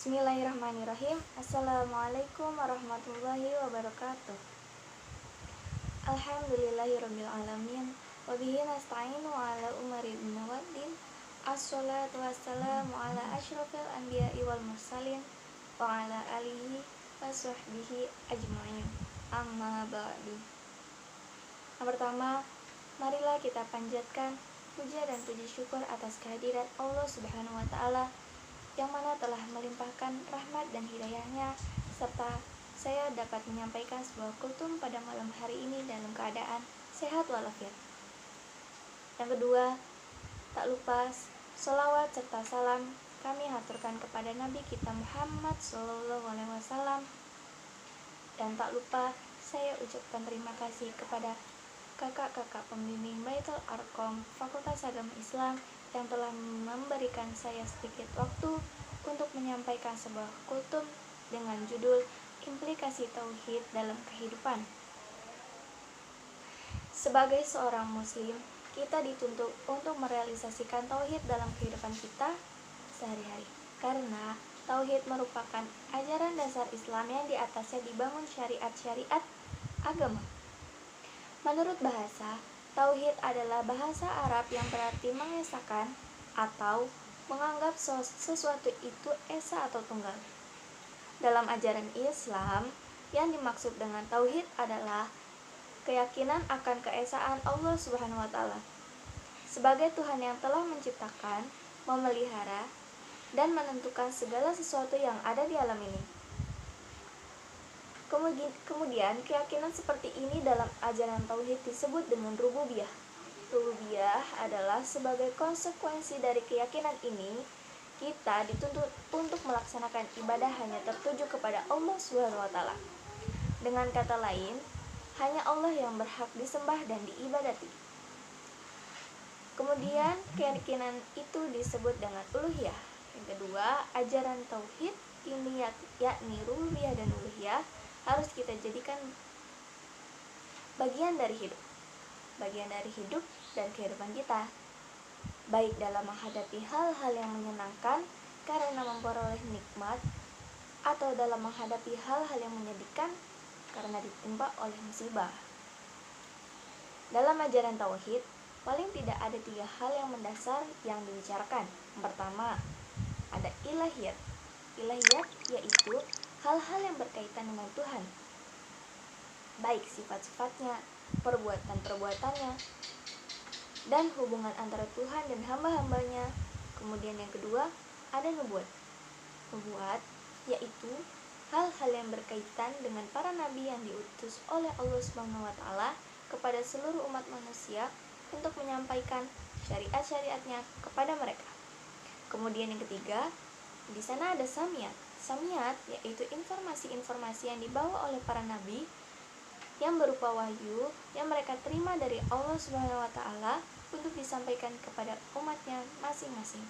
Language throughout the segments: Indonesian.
Bismillahirrahmanirrahim. Assalamualaikum warahmatullahi wabarakatuh. Alhamdulillahirabbil alamin. Wabihi nasta'inu ala umari waddin. Assalatu wassalamu ala asyrafil anbiya'i wal mursalin wa ala alihi wa sahbihi ajma'in. Amma ba'du. Yang pertama, marilah kita panjatkan puja dan puji syukur atas kehadirat Allah Subhanahu wa taala yang mana telah melimpahkan rahmat dan hidayahnya, serta saya dapat menyampaikan sebuah kultum pada malam hari ini dalam keadaan sehat walafiat. Yang kedua, tak lupa sholawat serta salam kami haturkan kepada Nabi kita Muhammad SAW. Dan tak lupa saya ucapkan terima kasih kepada kakak-kakak pembimbing Baitul Arqam Fakultas Agama Islam yang telah memberikan saya sedikit waktu untuk menyampaikan sebuah kultum dengan judul Implikasi Tauhid dalam Kehidupan. Sebagai seorang muslim, kita dituntut untuk merealisasikan tauhid dalam kehidupan kita sehari-hari. Karena tauhid merupakan ajaran dasar Islam yang di atasnya dibangun syariat-syariat agama. Menurut bahasa, tauhid adalah bahasa Arab yang berarti mengesahkan atau menganggap sesuatu itu esa atau tunggal. Dalam ajaran Islam, yang dimaksud dengan tauhid adalah keyakinan akan keesaan Allah Subhanahu wa taala sebagai Tuhan yang telah menciptakan, memelihara, dan menentukan segala sesuatu yang ada di alam ini. Kemudian keyakinan seperti ini dalam ajaran tauhid disebut dengan rububiyah. Rububiyah adalah sebagai konsekuensi dari keyakinan ini, kita dituntut untuk melaksanakan ibadah hanya tertuju kepada Allah Subhanahu wa taala. Dengan kata lain, hanya Allah yang berhak disembah dan diibadati. Kemudian keyakinan itu disebut dengan uluhiyah. Yang kedua, ajaran tauhid ini yakni rububiyah dan uluhiyah harus kita jadikan bagian dari hidup dan kehidupan kita, baik dalam menghadapi hal-hal yang menyenangkan karena memperoleh nikmat, atau dalam menghadapi hal-hal yang menyedihkan karena ditimpa oleh musibah. Dalam ajaran tauhid, paling tidak ada 3 hal yang mendasar yang dibicarakan. Yang pertama, ada ilahiyat. Ilahiyat yaitu hal-hal yang berkaitan dengan Tuhan, baik sifat-sifatnya, perbuatan-perbuatannya, dan hubungan antara Tuhan dan hamba-hambanya. Kemudian yang kedua, ada nubuat. Nubuat yaitu hal-hal yang berkaitan dengan para nabi yang diutus oleh Allah Subhanahu wa taala kepada seluruh umat manusia untuk menyampaikan syariat-syariatnya kepada mereka. Kemudian yang ketiga, di sana ada samiyat. Samiyat yaitu informasi-informasi yang dibawa oleh para nabi yang berupa wahyu yang mereka terima dari Allah Subhanahu wa taala untuk disampaikan kepada umatnya masing-masing.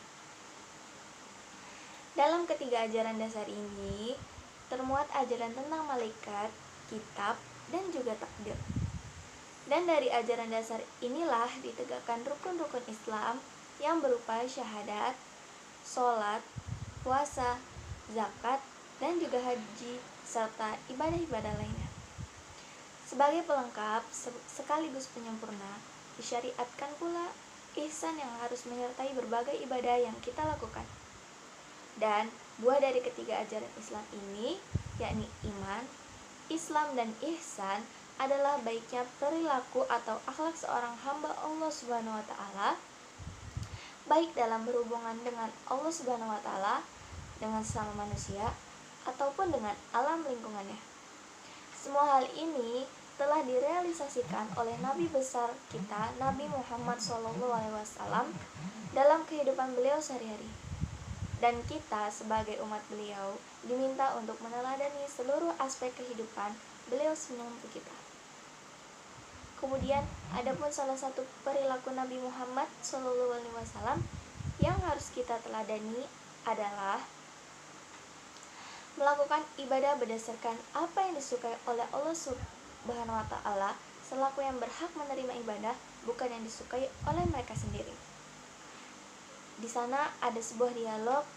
Dalam ketiga ajaran dasar ini termuat ajaran tentang malaikat, kitab, dan juga takdir. Dan dari ajaran dasar inilah ditegakkan rukun-rukun Islam yang berupa syahadat, sholat, puasa, zakat, dan juga haji, serta ibadah-ibadah lainnya. Sebagai pelengkap sekaligus penyempurna, disyariatkan pula ihsan yang harus menyertai berbagai ibadah yang kita lakukan. Dan buah dari ketiga ajaran Islam ini, yakni iman, Islam, dan ihsan, adalah baiknya perilaku atau akhlak seorang hamba Allah Subhanahu wa taala, baik dalam berhubungan dengan Allah Subhanahu wa taala, dengan sesama manusia, ataupun dengan alam lingkungannya. Semua hal ini telah direalisasikan oleh Nabi besar kita, Nabi Muhammad SAW, dalam kehidupan beliau sehari-hari. Dan kita sebagai umat beliau diminta untuk meneladani seluruh aspek kehidupan beliau sebelum kita. Kemudian adapun salah satu perilaku Nabi Muhammad SAW yang harus kita teladani adalah melakukan ibadah berdasarkan apa yang disukai oleh Allah Subhanahu wa taala selaku yang berhak menerima ibadah, bukan yang disukai oleh mereka sendiri. Di sana ada sebuah dialog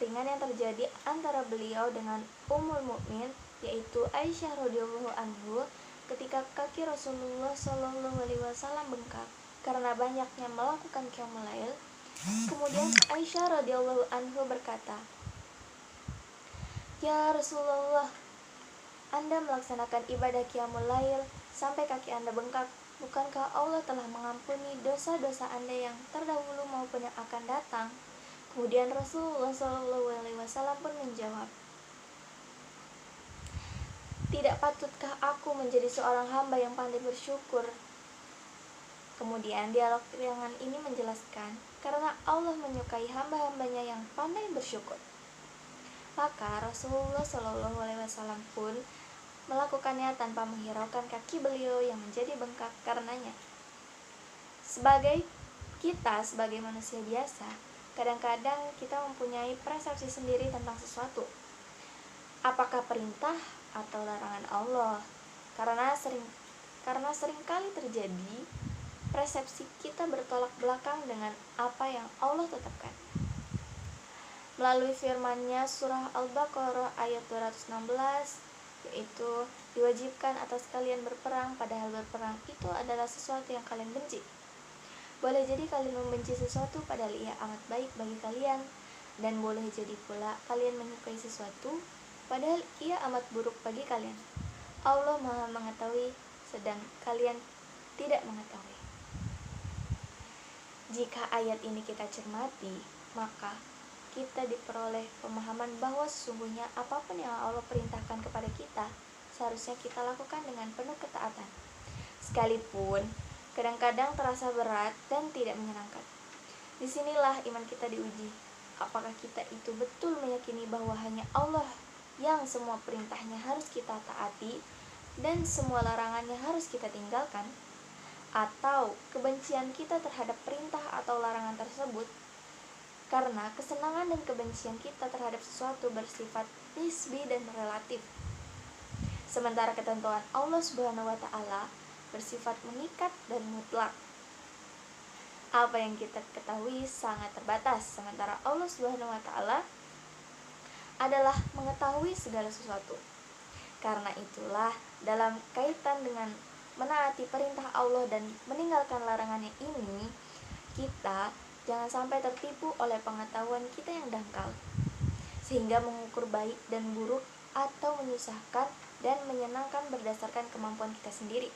kekeringan yang terjadi antara beliau dengan Ummul Mukmin, yaitu Aisyah radhiyallahu anhu, ketika kaki Rasulullah Shallallahu alaihi wasallam bengkak karena banyaknya melakukan qiyamul lail. Kemudian Aisyah radhiyallahu anhu berkata, "Ya Rasulullah, Anda melaksanakan ibadah qiyamul lail sampai kaki Anda bengkak. Bukankah Allah telah mengampuni dosa-dosa Anda yang terdahulu maupun yang akan datang?" Kemudian Rasulullah SAW pun menjawab, "Tidak patutkah aku menjadi seorang hamba yang pandai bersyukur?" Kemudian dialog ringan ini menjelaskan, karena Allah menyukai hamba-hambanya yang pandai bersyukur. Maka Rasulullah SAW pun melakukannya tanpa menghiraukan kaki beliau yang menjadi bengkak karenanya. Sebagai manusia biasa, kadang-kadang kita mempunyai persepsi sendiri tentang sesuatu. Apakah perintah atau larangan Allah? Karena seringkali terjadi persepsi kita bertolak belakang dengan apa yang Allah tetapkan. Melalui firman-Nya surah Al-Baqarah ayat 216, yaitu diwajibkan atas kalian berperang, padahal berperang itu adalah sesuatu yang kalian benci. Boleh jadi kalian membenci sesuatu padahal ia amat baik bagi kalian, dan boleh jadi pula kalian menyukai sesuatu padahal ia amat buruk bagi kalian. Allah Maha mengetahui, sedang kalian tidak mengetahui. Jika ayat ini kita cermati, maka kita diperoleh pemahaman bahwa sesungguhnya apapun yang Allah perintahkan kepada kita, seharusnya kita lakukan dengan penuh ketaatan. Sekalipun kadang-kadang terasa berat dan tidak menyenangkan. Disinilah iman kita diuji. Apakah kita itu betul meyakini bahwa hanya Allah yang semua perintahnya harus kita taati dan semua larangannya harus kita tinggalkan? Atau kebencian kita terhadap perintah atau larangan tersebut karena kesenangan dan kebencian kita terhadap sesuatu bersifat nisbi dan relatif, sementara ketentuan Allah Subhanahu wa Ta'ala bersifat mengikat dan mutlak. Apa yang kita ketahui sangat terbatas, sementara Allah Subhanahu wa Ta'ala adalah mengetahui segala sesuatu. Karena itulah, dalam kaitan dengan menaati perintah Allah dan meninggalkan larangannya ini, kita jangan sampai tertipu oleh pengetahuan kita yang dangkal, sehingga mengukur baik dan buruk atau menyusahkan dan menyenangkan berdasarkan kemampuan kita sendiri.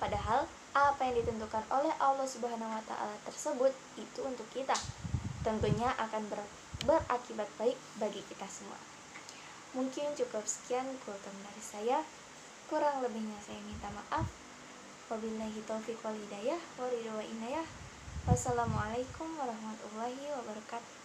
Padahal, apa yang ditentukan oleh Allah Subhanahu wa Ta'ala tersebut itu untuk kita, tentunya akan berakibat baik bagi kita semua. Mungkin cukup sekian kultum dari saya. Kurang lebihnya saya minta maaf. Wabillahi taufiq wal hidayah, wa ridho wa inayah. Wassalamualaikum warahmatullahi wabarakatuh.